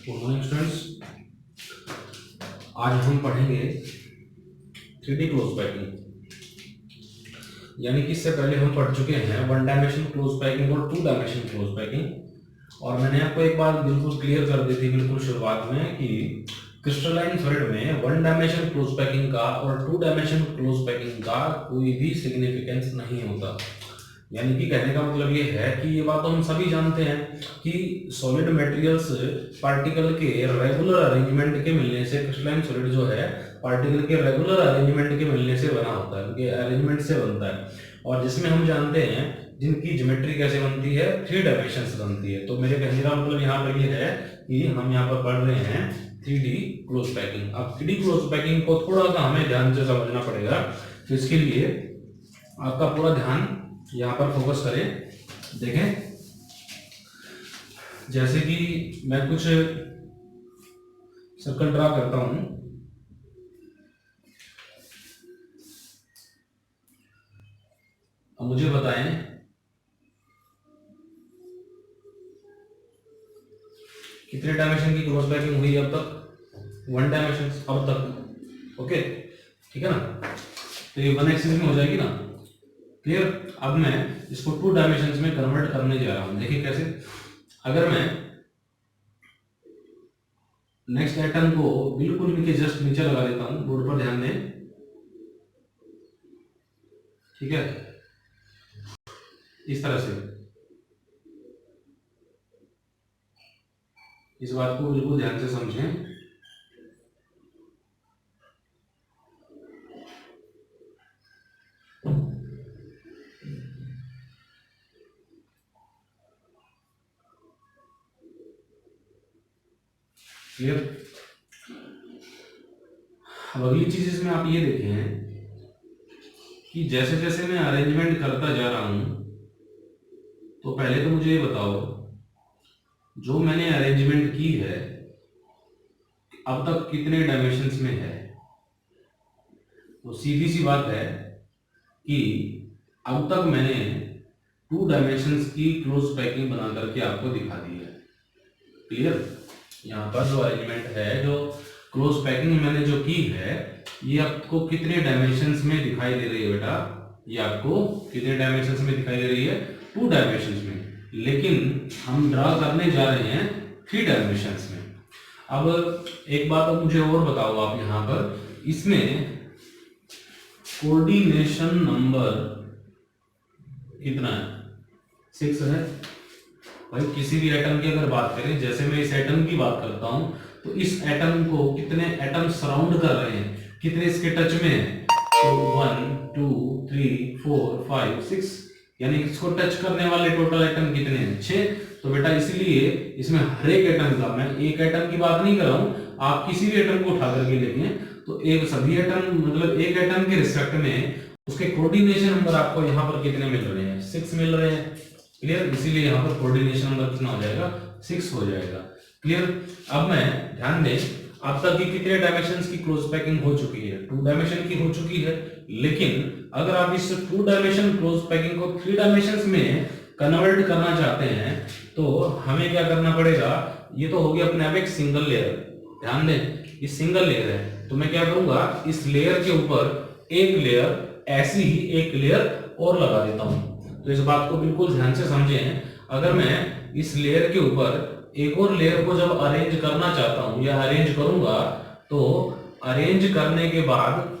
Good morning students. आज हम पढ़ेंगे 3D क्लोज पैकिंग, यानी कि इससे पहले हम पढ़ चुके हैं वन डायमेंशन क्लोज पैकिंग और टू डायमेंशन क्लोज पैकिंग। और मैंने आपको एक बात बिल्कुल क्लियर कर दी थी बिल्कुल शुरुआत में कि क्रिस्टलाइन सॉलिड में वन डायमेंशन क्लोज पैकिंग का और टू डायमेंशन क्लोज पैकिंग का कोई भी सिग्निफिकेंस नहीं होता। यानी कि कहने का मतलब ये है कि ये बात तो हम सभी जानते हैं कि सॉलिड मटेरियल्स पार्टिकल के रेगुलर अरेंजमेंट के मिलने से, क्रिस्टलाइन सॉलिड जो है पार्टिकल के रेगुलर अरेंजमेंट के मिलने से बना होता है, उनके अरेंजमेंट से बनता है। और जिसमें हम जानते हैं जिनकी ज्योमेट्री कैसे बनती है, 3 डायमेंशन से बनती है। तो मेरे कहने का मतलब यहाँ पर ये है कि हम यहाँ पर पढ़ रहे हैं 3D क्लोज पैकिंग। अब 3D क्लोज पैकिंग को थोड़ा सा हमें ध्यान से समझना पड़ेगा, तो इसके लिए आपका पूरा ध्यान यहाँ पर फोकस करें। देखें, जैसे कि मैं कुछ सर्कल ड्रा करता हूं, अब मुझे बताएं कितने डायमेंशन की क्लोज पैकिंग हुई अब तक? 1 डायमेंशन अब तक। ओके, ठीक है ना? तो ये 1 एक्सिस में हो जाएगी ना, क्लियर? अब मैं इसको 2 डायमेंशन में कन्वर्ट करने जा रहा हूं। देखिए कैसे। अगर मैं नेक्स्ट एटम को बिल्कुल इनके जस्ट नीचे लगा देता हूं, बोर्ड पर ध्यान दें, ठीक है, इस तरह से। इस बात को बिल्कुल ध्यान से समझें। क्लियर? अब अगली चीज इसमें आप ये देखें कि जैसे जैसे मैं अरेंजमेंट करता जा रहा हूं, तो पहले तो मुझे ये बताओ, जो मैंने अरेंजमेंट की है अब तक कितने डायमेंशंस में है? तो सीधी सी बात है कि अब तक मैंने 2 डायमेंशंस की क्लोज पैकिंग बना करके आपको दिखा दी है। क्लियर? यहाँ पर जो अरेंजमेंट है, जो क्लोज पैकिंग मैंने जो की है, ये आपको कितने डायमेंशंस में दिखाई दे रही है बेटा? ये आपको कितने डायमेंशंस में दिखाई दे रही है? 2 डायमेंशंस में। लेकिन हम ड्रा करने जा रहे हैं 3 डायमेंशंस में। अब एक बात अब मुझे और बताओ आप, यहाँ पर इसमें कोऑर्डिनेशन नंबर कितना है? 6 है। भाई किसी भी एटम की अगर बात करें, जैसे मैं इस एटम की बात करता हूं, तो इस एटम को कितने एटम सराउंड कर रहे हैं, कितने इसके टच में है? तो 1 2 3 4 5 6, यानी इसको टच करने वाले टोटल एटम कितने हैं? 6। तो बेटा इसीलिए इसमें हर एक एटम का, मैं एक एटम की बात नहीं कर रहा हूं, आप किसी भी एटम को उठा करके देखें तो एक सभी एटम, मतलब एक एटम के रिस्पेक्ट में उसके कोऑर्डिनेशन नंबर आपको यहाँ पर कितने मिल रहे हैं? 6 मिल रहे हैं। क्लियर? इसीलिए यहाँ पर कोऑर्डिनेशन नंबर कितना हो जाएगा? 6 हो जाएगा। क्लियर? अब मैं ध्यान दें, अब तक की कितने डायमेंशंस की क्लोज पैकिंग हो चुकी है? 2 डायमेंशन की हो चुकी है। लेकिन अगर आप इस 2 डायमेंशन क्लोज पैकिंग को 3 डायमेंशंस में कन्वर्ट करना चाहते हैं, तो हमें क्या करना पड़ेगा? ये तो हो गया अपने आप एक सिंगल लेयर। ध्यान दें, ये सिंगल लेयर है, तो मैं क्या करूंगा, इस लेयर के ऊपर एक लेयर, ऐसी ही एक लेयर और लगा देता हूं। तो इस बात को बिल्कुल ध्यान से समझें। अगर मैं इस लेयर के ऊपर एक और लेयर को जब अरेंज करना चाहता हूं या अरेंज करूंगा, तो अरेंज करने के बाद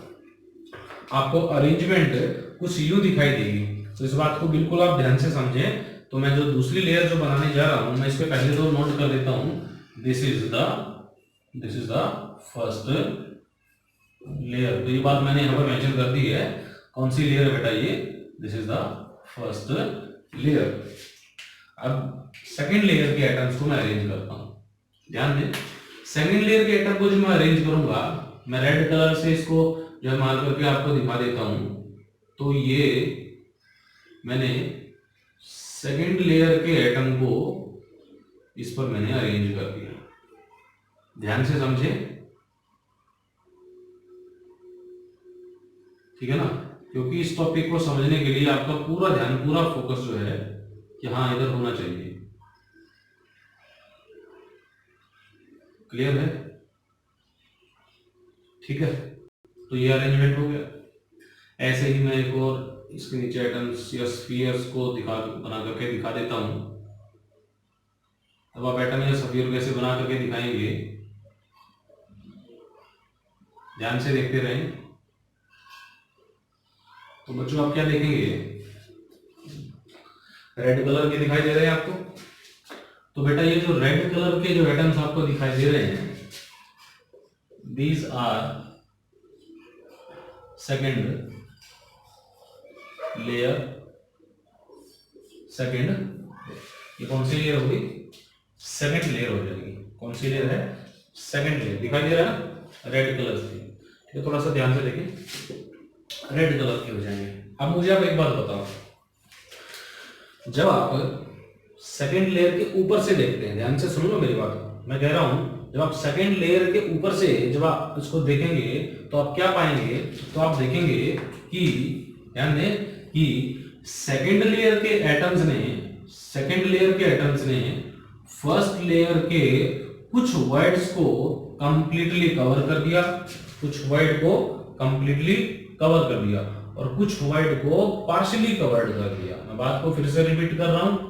आपको अरेंजमेंट कुछ यूं दिखाई देगी। तो इस बात को बिल्कुल आप ध्यान से समझें। तो मैं जो दूसरी लेयर जो बनाने जा रहा हूं, मैं इस पे पहले तो नोट कर देता हूं, this is the first layer. तो ये बात मैंने यहाँ पर मेंशन कर दी है। कौन सी लेयर है बेटा? ये this is the first layer. अब सेकंड लेयर के एटम्स को मैं अरेंज करता हूं। ध्यान दें, सेकंड लेयर के एटम को जब मैं अरेंज करूंगा, मैं रेड कलर से इसको जो है मार्क करके आपको दिखा देता हूं। तो ये मैंने सेकंड लेयर के एटम को इस पर मैंने अरेंज कर दिया। ध्यान से समझे, ठीक है ना? क्योंकि इस टॉपिक को समझने के लिए आपका पूरा ध्यान, पूरा फोकस जो है कि हाँ इधर होना चाहिए। क्लियर है? ठीक है, तो ये अरेंजमेंट हो गया। ऐसे ही मैं एक और इसके नीचे एटम्स या स्फीयर्स को बना करके दिखा देता हूं। अब आप एटम या स्फीयर कैसे बना करके दिखाएंगे, ध्यान से देखते रहें। तो बच्चों आप क्या देखेंगे, रेड कलर के दिखाई दे रहे हैं आपको। तो बेटा ये जो रेड कलर के जो एटम्स आपको दिखाई दे रहे हैं, these are second layer. Second, ये कौन सी लेयर होगी? सेकेंड लेयर हो जाएगी। कौन सी लेयर है? Second layer. दिखाई दे रहा है ना, रेड कलर की। ये थोड़ा सा ध्यान से देखिए, रेड कलर के हो जाएंगे। अब मुझे आप एक बात बताओ, जब आप सेकेंड लेयर के ऊपर से देखते हैं, ध्यान से सुन लो मेरी बात, मैं कह रहा हूं जब आप सेकेंड लेयर के ऊपर से जब आप इसको देखेंगे तो आप क्या पाएंगे? तो आप देखेंगे कि, ध्यान दें कि सेकेंड लेयर के एटम्स ने फर्स्ट लेयर के कुछ वर्ड्स को कंप्लीटली कवर कर दिया, कुछ वर्ड को कंप्लीटली कवर कर दिया और कुछ वर्ड को पार्शियली कवर्ड कर दिया। मैं बात को फिर से रिपीट कर रहा हूं।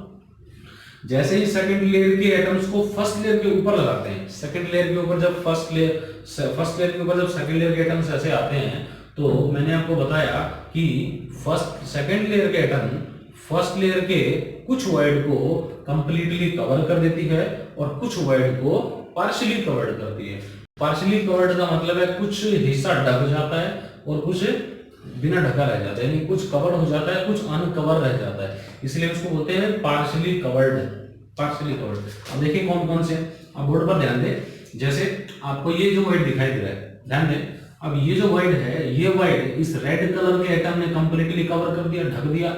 जैसे ही सेकंड लेयर के एटम्स को फर्स्ट लेयर के ऊपर लगाते हैं, सेकंड लेयर के ऊपर जब फर्स्ट लेयर के ऊपर जब सेकंड लेयर के एटम्स ऐसे आते हैं, तो मैंने आपको बताया कि सेकंड लेयर के एटम फर्स्ट लेयर के कुछ वर्ड को कंप्लीटली कवर कर देती है और कुछ वर्ड को पार्शियली कवर्ड करती है। पार्शियली कवर्ड का मतलब है कुछ हिस्सा ढक जाता है और कुछ बिना ढका रह जाता है, यानी कुछ कवर्ड हो जाता है, कुछ अनकवर रह जाता है, इसलिए उसको बोलते हैं पार्शियली कवर्ड। Partially covered. अब देखिए कौन कौन से, अब बोर्ड पर ध्यान दें। जैसे आपको ये जो वर्ड दिखाई दे रहा है, ध्यान दें। अब ये जो वर्ड है, ये वर्ड इस रेड कलर के एटम ने कंप्लीटली कवर कर दिया, ढक दिया,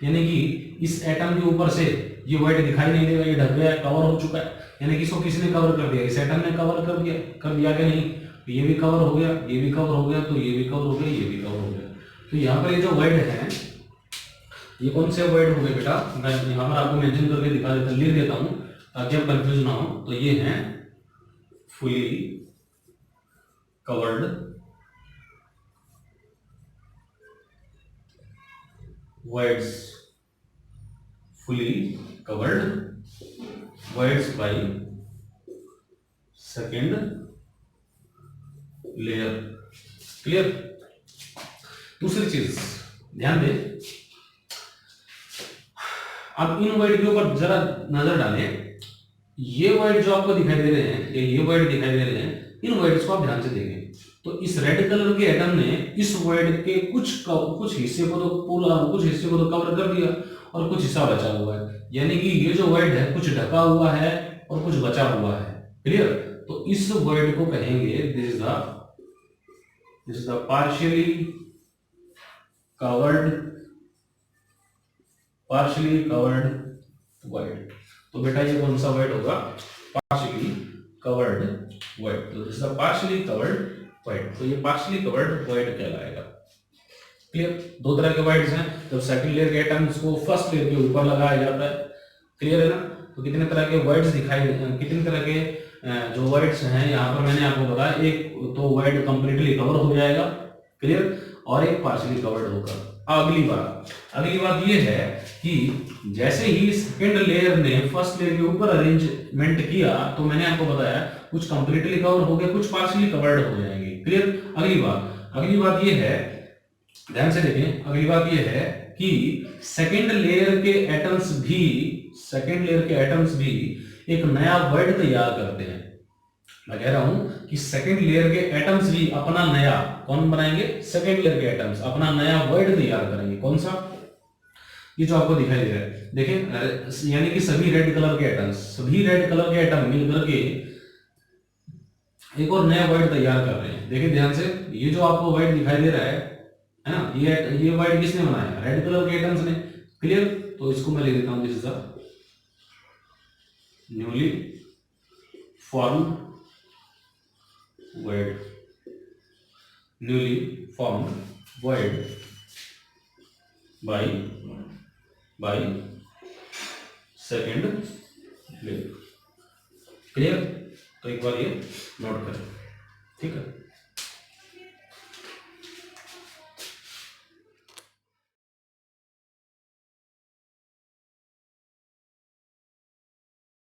यानी कि इस एटम के ऊपर से ये वर्ड दिखाई नहीं देगा, ये ढक गया, कवर हो चुका है, यानी कि इसको किसने कवर कर दिया? इस एटम ने कवर कर दिया कि नहीं? ये भी कवर हो गया, ये भी कवर हो गया, तो ये भी कवर हो गया, ये भी कवर हो गया। तो यहाँ पर ये जो वर्ड है, ये कौन से वर्ड हो गए बेटा? मैं यहाँ पर आपको मेंशन करके दिखा देता, लिख देता हूँ ताकि आप कंफ्यूज ना हो। तो ये हैं fully covered words, fully covered words by second layer. Clear? दूसरी चीज ध्यान दे, अब इन वर्ड के ऊपर जरा नजर डालें। ये वर्ड जो आपको दिखाई दे रहे हैं, ये वर्ड दिखाई दे रहे हैं, इन वर्ड्स को आप ध्यान से देखें। तो इस रेड कलर के एटम ने इस वर्ड के कुछ हिस्से को तो पूरा, कुछ हिस्से को तो कवर कर दिया और कुछ हिस्सा बचा हुआ है, यानी कि ये जो वर्ड है कुछ ढका हुआ है और कुछ बचा हुआ है। क्लियर? तो इस वर्ड को कहेंगे this is the partially covered word. तो बेटा ये कौन सा वर्ड होगा? Partially covered word. तो this is the partially covered word, तो ये पार्शियली कवर्ड वर्ड कहलाएगा। क्लियर? दो तरह के वर्ड्स हैं, जब सेकंड लेयर के एटम्स को फर्स्ट लेयर के ऊपर लगाया जाता है। क्लियर है ना? तो कितने तरह के वर्ड्स दिखाई, कितने तरह के जो वर्ड्स हैं यहाँ पर मैंने आपको बताया, एक तो वर्ड कंप्लीटली कवर हो जाएगा, क्लियर, और एक पार्शियली कवर्ड होगा। अगली बात ये है कि जैसे ही सेकंड लेयर ने फर्स्ट लेयर के ऊपर अरेंजमेंट किया, तो मैंने आपको बताया कुछ कंप्लीटली कवर हो गया, कुछ पार्शियली कवर्ड हो जाएंगे। क्लियर? अगली बात ये है, ध्यान से देखें, अगली बात ये है कि सेकंड लेयर के एटम्स भी एक नया वर्ड तैयार करते हैं। मैं कह रहा हूं कि सेकंड लेयर के एटम्स भी अपना नया, कौन बनाएंगे? सेकंड लेयर के एटम्स अपना नया वर्ड तैयार करेंगे। कौन सा? ये जो आपको दिखाई दे रहा है, देखें, यानी कि सभी रेड कलर के एटम मिलकर के एक और नया वर्ड तैयार कर रहे हैं। देखिए ध्यान से, ये जो आपको वर्ड दिखाई दे रहा है ना, ये वर्ड किसने बनाया? रेड कलर के एटम्स ने। क्लियर? तो इसको मैं लिख देता हूं, this is the newly formed word, newly formed word by second layer. Clear? तो एक बार ये नोट करें, ठीक है।